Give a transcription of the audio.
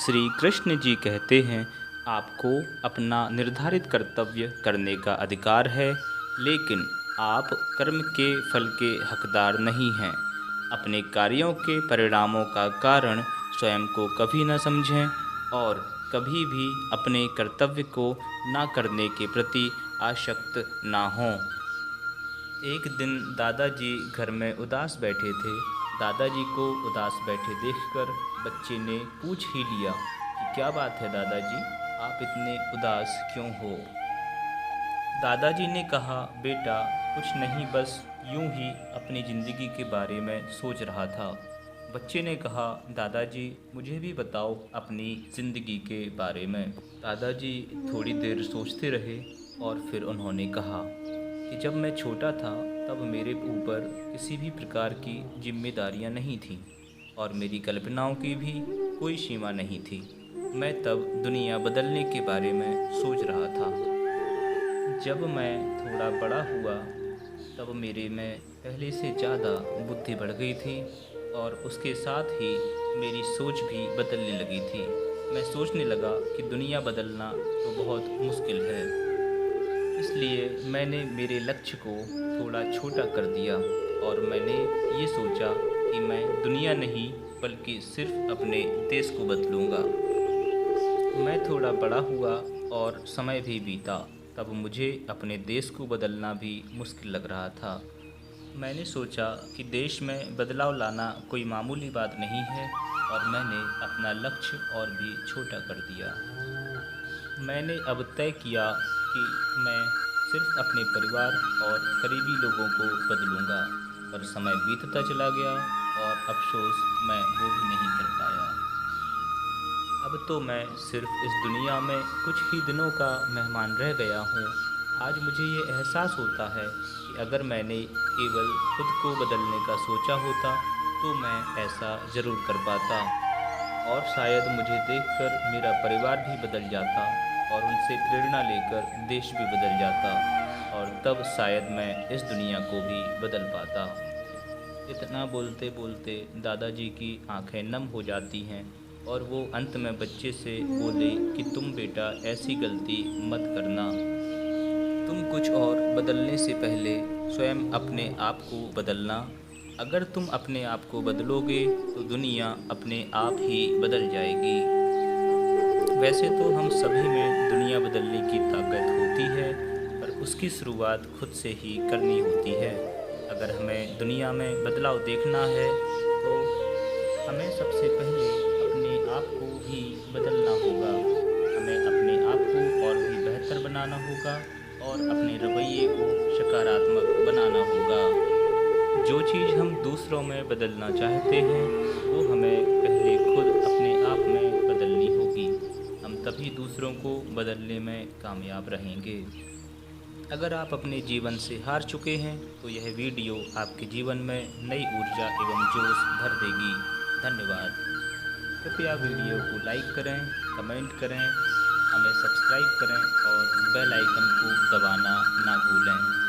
श्री कृष्ण जी कहते हैं, आपको अपना निर्धारित कर्तव्य करने का अधिकार है, लेकिन आप कर्म के फल के हकदार नहीं हैं। अपने कार्यों के परिणामों का कारण स्वयं को कभी न समझें और कभी भी अपने कर्तव्य को ना करने के प्रति आसक्त ना हों। एक दिन दादाजी घर में उदास बैठे थे। दादाजी को उदास बैठे देखकर बच्चे ने पूछ ही लिया कि क्या बात है दादाजी, आप इतने उदास क्यों हो। दादाजी ने कहा, बेटा कुछ नहीं, बस यूं ही अपनी ज़िंदगी के बारे में सोच रहा था। बच्चे ने कहा, दादाजी मुझे भी बताओ अपनी ज़िंदगी के बारे में। दादाजी थोड़ी देर सोचते रहे और फिर उन्होंने कहा कि जब मैं छोटा था तब मेरे ऊपर किसी भी प्रकार की जिम्मेदारियां नहीं थीं और मेरी कल्पनाओं की भी कोई सीमा नहीं थी। मैं तब दुनिया बदलने के बारे में सोच रहा था। जब मैं थोड़ा बड़ा हुआ तब मेरे में पहले से ज़्यादा बुद्धि बढ़ गई थी और उसके साथ ही मेरी सोच भी बदलने लगी थी। मैं सोचने लगा कि दुनिया बदलना तो बहुत मुश्किल है, इसलिए मैंने मेरे लक्ष्य को थोड़ा छोटा कर दिया और मैंने ये सोचा कि मैं दुनिया नहीं बल्कि सिर्फ अपने देश को बदलूँगा। मैं थोड़ा बड़ा हुआ और समय भी बीता, तब मुझे अपने देश को बदलना भी मुश्किल लग रहा था। मैंने सोचा कि देश में बदलाव लाना कोई मामूली बात नहीं है और मैंने अपना लक्ष्य और भी छोटा कर दिया। मैंने अब तय किया कि मैं सिर्फ अपने परिवार और करीबी लोगों को बदलूंगा, पर समय बीतता चला गया और अफसोस मैं वो भी नहीं कर पाया। अब तो मैं सिर्फ इस दुनिया में कुछ ही दिनों का मेहमान रह गया हूँ। आज मुझे ये एहसास होता है कि अगर मैंने केवल खुद को बदलने का सोचा होता तो मैं ऐसा ज़रूर कर पाता और शायद मुझे देखकर मेरा परिवार भी बदल जाता और उनसे प्रेरणा लेकर देश भी बदल जाता और तब शायद मैं इस दुनिया को भी बदल पाता। इतना बोलते बोलते दादाजी की आंखें नम हो जाती हैं और वो अंत में बच्चे से बोले कि तुम बेटा ऐसी गलती मत करना। तुम कुछ और बदलने से पहले स्वयं अपने आप को बदलना। अगर तुम अपने आप को बदलोगे तो दुनिया अपने आप ही बदल जाएगी। वैसे तो हम सभी में दुनिया बदलने की ताकत होती है, पर उसकी शुरुआत खुद से ही करनी होती है। अगर हमें दुनिया में बदलाव देखना है तो हमें सबसे पहले अपने आप को ही बदलना होगा। हमें अपने आप को और भी बेहतर बनाना होगा और अपने रवैये को सकारात्मक बनाना होगा। जो चीज़ हम दूसरों में बदलना चाहते हैं वो हमें पहले खुद अपने आप में बदलनी होगी। हम तभी दूसरों को बदलने में कामयाब रहेंगे। अगर आप अपने जीवन से हार चुके हैं तो यह वीडियो आपके जीवन में नई ऊर्जा एवं जोश भर देगी। धन्यवाद। कृपया वीडियो को लाइक करें, कमेंट करें, हमें सब्सक्राइब करें और बेल आइकन को दबाना ना भूलें।